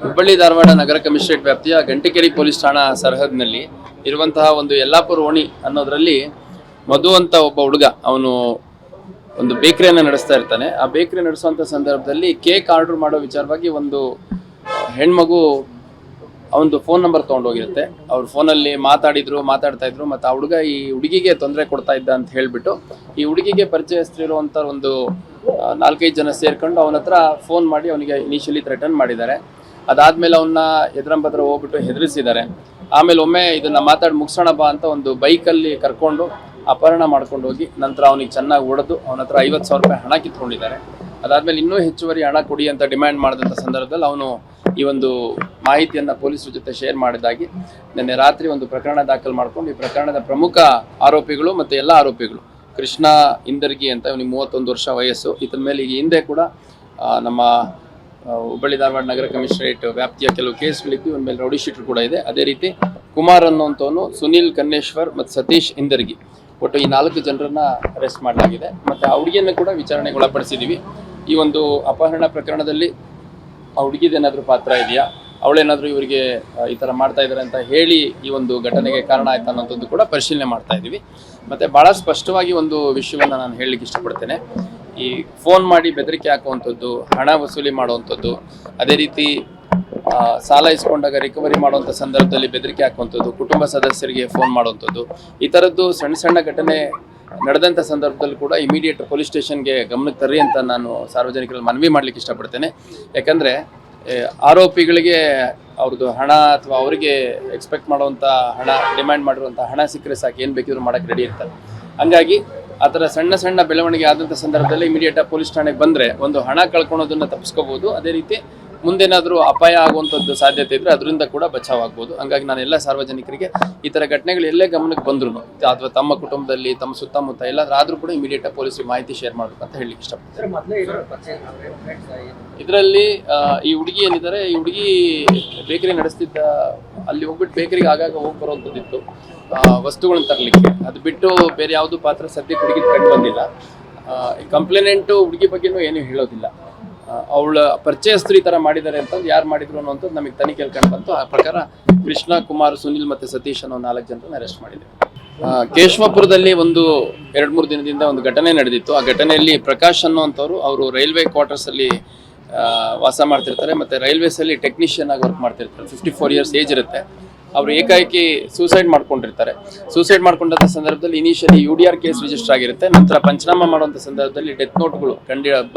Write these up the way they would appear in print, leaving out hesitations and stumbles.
ಹುಬ್ಬಳ್ಳಿ ಧಾರವಾಡ ನಗರ commissionerate ವ್ಯಾಪ್ತಿಯ ಗಂಟಿಕೆರೆ police ಠಾಣಾ ಸರಹದ್ನಲ್ಲಿ ಇರುವಂತಹ ಒಂದು ಯಲ್ಲಾಪುರ ಓಣಿ ಅನ್ನೋದರಲ್ಲಿ ಮಧು ಅಂತ ಒಬ್ಬ ಹುಡುಗ ಅವನು ಒಂದು ಬೇಕರಿಯನ್ನು ನಡೆಸ್ತಾ ಇರ್ತಾನೆ. ಆ ಬೇಕರಿ ನಡೆಸುವಂಥ ಸಂದರ್ಭದಲ್ಲಿ ಕೇಕ್ ಆರ್ಡರ್ ಮಾಡೋ ವಿಚಾರವಾಗಿ ಒಂದು ಹೆಣ್ಮಗು ಅವನದು ಫೋನ್ ನಂಬರ್ ತೊಗೊಂಡೋಗಿರುತ್ತೆ. ಅವ್ರ ಫೋನಲ್ಲಿ ಮಾತಾಡ್ತಾ ಇದ್ರು ಮತ್ತು ಆ ಹುಡುಗ ಈ ಹುಡುಗಿಗೆ ತೊಂದರೆ ಕೊಡ್ತಾ ಇದ್ದ ಅಂತ ಹೇಳಿಬಿಟ್ಟು ಈ ಹುಡುಗಿಗೆ ಪರಿಚಯಸ್ಥರಿರುವಂಥ ಒಂದು 4-5 ಜನ ಸೇರ್ಕೊಂಡು ಅವನ ಹತ್ರ ಫೋನ್ ಮಾಡಿ ಅವನಿಗೆ ಇನಿಷಿಯಲಿ ಥ್ರೆಟನ್ ಮಾಡಿದ್ದಾರೆ. ಅದಾದಮೇಲೆ ಅವನ್ನ ಎದುರಂಬದ್ರ ಹೋಗ್ಬಿಟ್ಟು ಹೆದರಿಸಿದ್ದಾರೆ. ಆಮೇಲೆ ಒಮ್ಮೆ ಇದನ್ನು ಮಾತಾಡಿ ಮುಗಿಸೋಣ ಬಾ ಅಂತ ಒಂದು ಬೈಕಲ್ಲಿ ಕರ್ಕೊಂಡು ಅಪಹರಣ ಮಾಡ್ಕೊಂಡು ಹೋಗಿ ನಂತರ ಅವನಿಗೆ ಚೆನ್ನಾಗಿ ಹೊಡೆದು ಅವನ ಹತ್ರ 50,000 ರೂಪಾಯಿ ಹಣ ಕಿತ್ಕೊಂಡಿದ್ದಾರೆ. ಅದಾದಮೇಲೆ ಇನ್ನೂ ಹೆಚ್ಚುವರಿ ಹಣ ಕೊಡಿ ಅಂತ ಡಿಮ್ಯಾಂಡ್ ಮಾಡಿದಂಥ ಸಂದರ್ಭದಲ್ಲಿ ಅವನು ಈ ಒಂದು ಮಾಹಿತಿಯನ್ನು ಪೊಲೀಸರ ಜೊತೆ ಶೇರ್ ಮಾಡಿದಾಗಿ ನಿನ್ನೆ ರಾತ್ರಿ ಒಂದು ಪ್ರಕರಣ ದಾಖಲು ಮಾಡ್ಕೊಂಡು ಈ ಪ್ರಕರಣದ ಪ್ರಮುಖ ಆರೋಪಿಗಳು ಮತ್ತು ಎಲ್ಲ ಆರೋಪಿಗಳು ಕೃಷ್ಣ ಇಂದರ್ಗಿ ಅಂತ ಇವನಿಗೆ 31 ವರ್ಷ ವಯಸ್ಸು. ಇದರ ಮೇಲೆ ಈಗ ಹಿಂದೆ ಕೂಡ ನಮ್ಮ ಹುಬ್ಬಳ್ಳಿ ಧಾರವಾಡ ನಗರ ಕಮಿಷನರೇಟ್ ವ್ಯಾಪ್ತಿಯ ಕೆಲವು ಕೇಸ್ಗಳಿದ್ದು ಇವನ ಮೇಲೆ ರೌಡಿ ಶೀಟರ್ ಕೂಡ ಇದೆ. ಅದೇ ರೀತಿ ಕುಮಾರ್ ಅನ್ನುವಂಥವನು, ಸುನಿಲ್ ಕನ್ನೇಶ್ವರ್ ಮತ್ತು ಸತೀಶ್ ಇಂದರ್ಗಿ, ಒಟ್ಟು ಈ 4 ಜನರನ್ನ ಅರೆಸ್ಟ್ ಮಾಡಲಾಗಿದೆ. ಮತ್ತು ಆ ಹುಡುಗಿಯನ್ನು ಕೂಡ ವಿಚಾರಣೆಗೆ ಒಳಪಡಿಸಿದ್ದೀವಿ. ಈ ಒಂದು ಅಪಹರಣ ಪ್ರಕರಣದಲ್ಲಿ ಆ ಹುಡುಗಿದೇನಾದರೂ ಪಾತ್ರ ಇದೆಯಾ, ಅವಳೇನಾದರೂ ಇವರಿಗೆ ಈ ಥರ ಮಾಡ್ತಾ ಇದ್ದಾರೆ ಅಂತ ಹೇಳಿ ಈ ಒಂದು ಘಟನೆಗೆ ಕಾರಣ ಆಯ್ತು ಅನ್ನೋಂಥದ್ದು ಕೂಡ ಪರಿಶೀಲನೆ ಮಾಡ್ತಾ ಇದ್ದೀವಿ. ಮತ್ತು ಭಾಳ ಸ್ಪಷ್ಟವಾಗಿ ಒಂದು ವಿಷಯವನ್ನು ನಾನು ಹೇಳಲಿಕ್ಕೆ ಇಷ್ಟಪಡ್ತೇನೆ. ಈ ಫೋನ್ ಮಾಡಿ ಬೆದರಿಕೆ ಹಾಕುವಂಥದ್ದು, ಹಣ ವಸೂಲಿ ಮಾಡುವಂಥದ್ದು, ಅದೇ ರೀತಿ ಸಾಲ ಇಸ್ಕೊಂಡಾಗ ರಿಕವರಿ ಮಾಡುವಂಥ ಸಂದರ್ಭದಲ್ಲಿ ಬೆದರಿಕೆ ಹಾಕುವಂಥದ್ದು, ಕುಟುಂಬ ಸದಸ್ಯರಿಗೆ ಫೋನ್ ಮಾಡುವಂಥದ್ದು, ಈ ಥರದ್ದು ಸಣ್ಣ ಘಟನೆ ನಡೆದಂಥ ಸಂದರ್ಭದಲ್ಲಿ ಕೂಡ ಇಮಿಡಿಯೇಟ್ ಪೊಲೀಸ್ ಸ್ಟೇಷನ್ಗೆ ಗಮನಕ್ಕೆ ತರ್ರಿ ಅಂತ ನಾನು ಸಾರ್ವಜನಿಕರಲ್ಲಿ ಮನವಿ ಮಾಡಲಿಕ್ಕೆ ಇಷ್ಟಪಡ್ತೇನೆ. ಯಾಕಂದರೆ ಆರೋಪಿಗಳಿಗೆ ಅವ್ರದ್ದು ಹಣ ಅಥವಾ ಅವರಿಗೆ ಎಕ್ಸ್ಪೆಕ್ಟ್ ಮಾಡುವಂಥ ಹಣ, ಡಿಮ್ಯಾಂಡ್ ಮಾಡಿರುವಂಥ ಹಣ ಸಿಕ್ಕರೆ ಸಾಕು, ಏನು ಬೇಕಿದ್ರು ಮಾಡೋಕ್ಕೆ ರೆಡಿ ಇರ್ತಾರೆ. ಹಂಗಾಗಿ ಆ ಥರ ಸಣ್ಣ ಬೆಳವಣಿಗೆ ಆದಂಥ ಸಂದರ್ಭದಲ್ಲಿ ಇಮಿಡಿಯೇಟಾಗಿ ಪೊಲೀಸ್ ಠಾಣೆಗೆ ಬಂದರೆ ಒಂದು ಹಣ ಕಳ್ಕೊಳೋದನ್ನು ತಪ್ಪಿಸ್ಕೋಬೋದು. ಅದೇ ರೀತಿ ಮುಂದೇನಾದರೂ ಅಪಾಯ ಆಗುವಂಥದ್ದು ಸಾಧ್ಯತೆ ಇದ್ದರೆ ಅದರಿಂದ ಕೂಡ ಬಚಾವಾಗ್ಬೋದು. ಹಂಗಾಗಿ ನಾನು ಎಲ್ಲ ಸಾರ್ವಜನಿಕರಿಗೆ ಈ ಥರ ಘಟನೆಗಳು ಎಲ್ಲೇ ಗಮನಕ್ಕೆ ಬಂದ್ರು ಅಥವಾ ತಮ್ಮ ಕುಟುಂಬದಲ್ಲಿ ತಮ್ಮ ಸುತ್ತಮುತ್ತ ಎಲ್ಲಾದ್ರೂ ಆದರೂ ಕೂಡ ಇಮಿಡಿಯೇಟಾಗಿ ಪೊಲೀಸರಿಗೆ ಮಾಹಿತಿ ಶೇರ್ ಮಾಡಬೇಕು ಅಂತ ಹೇಳಲಿಕ್ಕೆ ಇಷ್ಟಪಡ್ತೀನಿ. ಇದರಲ್ಲಿ ಈ ಹುಡುಗಿ ಏನಿದ್ದಾರೆ, ಈ ಹುಡುಗಿ ಬೇಕರಿ ನಡೆಸ್ತಿದ್ದ, ಅಲ್ಲಿ ಹೋಗ್ಬಿಟ್ಟು ಬೇಕರಿಗೆ ಆಗಾಗ ಹೋಗಿ ಬರುವಂಥದ್ದಿತ್ತು ವಸ್ತುಗಳನ್ನ ತರಲಿಕ್ಕೆ. ಅದು ಬಿಟ್ಟು ಬೇರೆ ಯಾವುದು ಪಾತ್ರ ಸದ್ಯಕ್ಕೆ ಹುಡುಗಿ ಕಂಡು ಬಂದಿಲ್ಲ. ಕಂಪ್ಲೇನೆಂಟು ಹುಡುಗಿ ಬಗ್ಗೆನೂ ಏನೂ ಹೇಳೋದಿಲ್ಲ. ಅವಳ ಪರಿಚಯಸ್ಥರು ಈ ಥರ ಮಾಡಿದ್ದಾರೆ ಅಂತಂದು ಯಾರು ಮಾಡಿದ್ರು ಅನ್ನೋಂಥದ್ದು ನಮಗೆ ತನಿಖೆಯಲ್ಲಿ ಕಂಡು ಬಂತು. ಆ ಪ್ರಕಾರ ಕೃಷ್ಣ, ಕುಮಾರ್, ಸುನಿಲ್ ಮತ್ತು ಸತೀಶ್ ಅನ್ನೋ 4 ಜನರನ್ನು ಅರೆಸ್ಟ್ ಮಾಡಿದ್ದೇವೆ. ಕೇಶವಪುರದಲ್ಲಿ ಒಂದು 2-3 ದಿನದಿಂದ ಒಂದು ಘಟನೆ ನಡೆದಿತ್ತು. ಆ ಘಟನೆಯಲ್ಲಿ ಪ್ರಕಾಶ್ ಅನ್ನುವಂಥವ್ರು ಅವರು ರೈಲ್ವೆ ಕ್ವಾರ್ಟರ್ಸಲ್ಲಿ ವಾಸ ಮಾಡ್ತಿರ್ತಾರೆ ಮತ್ತು ರೈಲ್ವೇಸಲ್ಲಿ ಟೆಕ್ನಿಷಿಯನ್ ಆಗಿ ವರ್ಕ್ ಮಾಡ್ತಿರ್ತಾರೆ. 54 ಇಯರ್ಸ್ ಏಜ್ ಇರುತ್ತೆ. ಅವರು ಏಕಾಏಕಿ ಸೂಸೈಡ್ ಮಾಡ್ಕೊಂಡಿರ್ತಾರೆ. ಸೂಸೈಡ್ ಮಾಡ್ಕೊಂಡಂಥ ಸಂದರ್ಭದಲ್ಲಿ ಇನಿಷಿಯಲಿ UDR ಕೇಸ್ ರಿಜಿಸ್ಟರ್ ಆಗಿರುತ್ತೆ. ನಂತರ ಪಂಚನಾಮ ಮಾಡುವಂಥ ಸಂದರ್ಭದಲ್ಲಿ ಡೆತ್ ನೋಟ್ಗಳು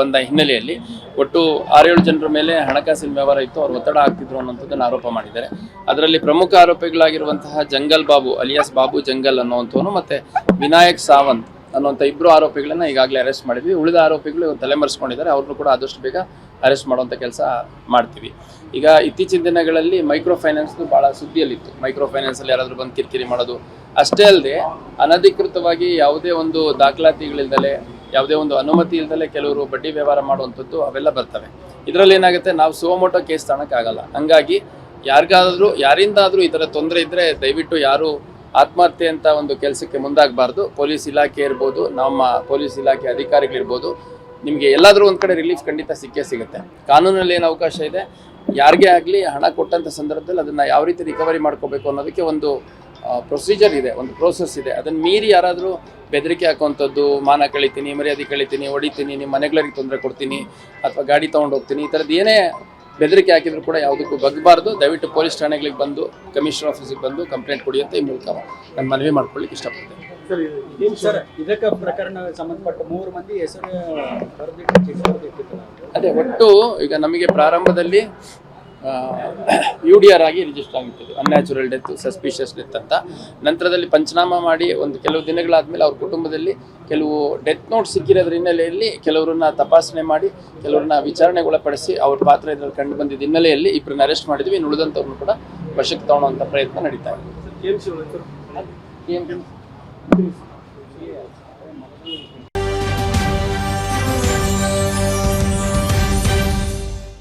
ಬಂದ ಹಿನ್ನೆಲೆಯಲ್ಲಿ ಒಟ್ಟು 6-7 ಜನರ ಮೇಲೆ ಹಣಕಾಸಿನ ವ್ಯವಹಾರ ಇತ್ತು, ಅವ್ರು ಒತ್ತಡ ಆಗ್ತಿದ್ರು ಅನ್ನೋಂಥದ್ದನ್ನು ಆರೋಪ ಮಾಡಿದ್ದಾರೆ. ಅದರಲ್ಲಿ ಪ್ರಮುಖ ಆರೋಪಿಗಳಾಗಿರುವಂತಹ ಜಂಗಲ್ ಬಾಬು ಅಲಿಯಾಸ್ ಬಾಬು ಜಂಗಲ್ ಅನ್ನುವಂಥವನು ಮತ್ತು ವಿನಾಯಕ್ ಸಾವಂತ್ ಅನ್ನುವಂಥ 2 ಆರೋಪಿಗಳನ್ನ ಈಗಾಗಲೇ ಅರೆಸ್ಟ್ ಮಾಡಿದ್ವಿ. ಉಳಿದ ಆರೋಪಿಗಳು ತಲೆಮರೆಸ್ಕೊಂಡಿದ್ದಾರೆ. ಅವ್ರನ್ನೂ ಕೂಡ ಆದಷ್ಟು ಬೇಗ ಅರೆಸ್ಟ್ ಮಾಡುವಂಥ ಕೆಲಸ ಮಾಡ್ತೀವಿ. ಈಗ ಇತ್ತೀಚಿನ ದಿನಗಳಲ್ಲಿ ಮೈಕ್ರೋ ಫೈನಾನ್ಸ್ದು ಭಾಳ ಸುದ್ದಿಯಲ್ಲಿತ್ತು. ಮೈಕ್ರೋ ಫೈನಾನ್ಸಲ್ಲಿ ಯಾರಾದರೂ ಬಂದು ಕಿರಿಕಿರಿ ಮಾಡೋದು ಅಷ್ಟೇ ಅಲ್ಲದೆ ಅನಧಿಕೃತವಾಗಿ ಯಾವುದೇ ಒಂದು ದಾಖಲಾತಿಗಳಿಲ್ದಲೆ, ಯಾವುದೇ ಒಂದು ಅನುಮತಿ ಇಲ್ದಲೆ ಕೆಲವರು ಬಡ್ಡಿ ವ್ಯವಹಾರ ಮಾಡುವಂಥದ್ದು ಅವೆಲ್ಲ ಬರ್ತವೆ. ಇದರಲ್ಲಿ ಏನಾಗುತ್ತೆ, ನಾವು ಸುವಮೋಟೋ ಕೇಸ್ ತಗೊಳಕ್ಕಾಗಲ್ಲ. ಹಂಗಾಗಿ ಯಾರಿಂದಾದರೂ ಈ ಥರ ತೊಂದರೆ ಇದ್ದರೆ ದಯವಿಟ್ಟು ಯಾರು ಆತ್ಮಹತ್ಯೆ ಅಂತ ಒಂದು ಕೆಲಸಕ್ಕೆ ಮುಂದಾಗಬಾರ್ದು. ಪೊಲೀಸ್ ಇಲಾಖೆ ಇರ್ಬೋದು, ನಮ್ಮ ಪೊಲೀಸ್ ಇಲಾಖೆ ಅಧಿಕಾರಿಗಳಿರ್ಬೋದು, ನಿಮಗೆ ಎಲ್ಲಾದರೂ ಒಂದು ಕಡೆ ರಿಲೀಫ್ ಖಂಡಿತ ಸಿಗುತ್ತೆ. ಕಾನೂನಲ್ಲಿ ಏನು ಅವಕಾಶ ಇದೆ, ಯಾರಿಗೇ ಆಗಲಿ ಹಣ ಕೊಟ್ಟಂಥ ಸಂದರ್ಭದಲ್ಲಿ ಅದನ್ನು ಯಾವ ರೀತಿ ರಿಕವರಿ ಮಾಡ್ಕೋಬೇಕು ಅನ್ನೋದಕ್ಕೆ ಒಂದು ಪ್ರೊಸೀಜರ್ ಇದೆ, ಒಂದು ಪ್ರೋಸೆಸ್ ಇದೆ. ಅದನ್ನು ಮೀರಿ ಯಾರಾದರೂ ಬೆದರಿಕೆ ಹಾಕುವಂಥದ್ದು, ಮಾನ ಕಳಿತೀನಿ, ಮರ್ಯಾದೆ ಕಳಿತೀನಿ, ಹೊಡಿತೀನಿ, ನಿಮ್ಮ ಮನೆಗಳಿಗೆ ತೊಂದರೆ ಕೊಡ್ತೀನಿ ಅಥವಾ ಗಾಡಿ ತೊಗೊಂಡು ಹೋಗ್ತೀನಿ, ಈ ಥರದ್ದು ಏನೇ ಬೆದರಿಕೆ ಹಾಕಿದ್ರು ಕೂಡ ಯಾವುದಕ್ಕೂ ಬಗ್ಗಬಾರ್ದು. ದಯವಿಟ್ಟು ಪೊಲೀಸ್ ಠಾಣೆಗಳಿಗೆ ಬಂದು, ಕಮಿಷನರ್ ಆಫೀಸಿಗೆ ಬಂದು ಕಂಪ್ಲೇಂಟ್ ಕೊಡಿ ಅಂತ ಈ ಮೂಲಕ ನಾನು ಮನವಿ ಮಾಡ್ಕೊಳ್ಳಿಕ್ಕೆ ಇಷ್ಟಪಡ್ತೇನೆ. ಸರ್, ಇದಕ್ಕೆ ಪ್ರಕರಣ ಸಂಬಂಧಪಟ್ಟ 3 ಮಂದಿ ಹೆಸರು ಅದೇ ಒಟ್ಟು ಈಗ ನಮಗೆ ಪ್ರಾರಂಭದಲ್ಲಿ UDR ಆಗಿ ರಿಜಿಸ್ಟರ್ ಆಗಿರ್ತದೆ, ಅನ್ಯಾಚುರಲ್ ಡೆತ್, ಸಸ್ಪಿಷಿಯಸ್ ಡೆತ್ ಅಂತ. ನಂತರದಲ್ಲಿ ಪಂಚನಾಮ ಮಾಡಿ ಒಂದು ಕೆಲವು ದಿನಗಳಾದಮೇಲೆ ಅವ್ರ ಕುಟುಂಬದಲ್ಲಿ ಕೆಲವು ಡೆತ್ ನೋಟ್ ಸಿಕ್ಕಿರೋದ್ರ ಹಿನ್ನೆಲೆಯಲ್ಲಿ ಕೆಲವರನ್ನ ತಪಾಸಣೆ ಮಾಡಿ ಕೆಲವ್ರನ್ನ ವಿಚಾರಣೆಗೆ ಒಳಪಡಿಸಿ ಅವ್ರ ಪಾತ್ರ ಇದರಲ್ಲಿ ಕಂಡು ಬಂದಿದ್ದ ಹಿನ್ನೆಲೆಯಲ್ಲಿ 2 ಅರೆಸ್ಟ್ ಮಾಡಿದ್ವಿ. ಉಳಿದಂಥವ್ರನ್ನು ಕೂಡ ವಶಕ್ಕೆ ತಗೊಳ್ಳುವಂಥ ಪ್ರಯತ್ನ ನಡೀತಾ ಇದೆ.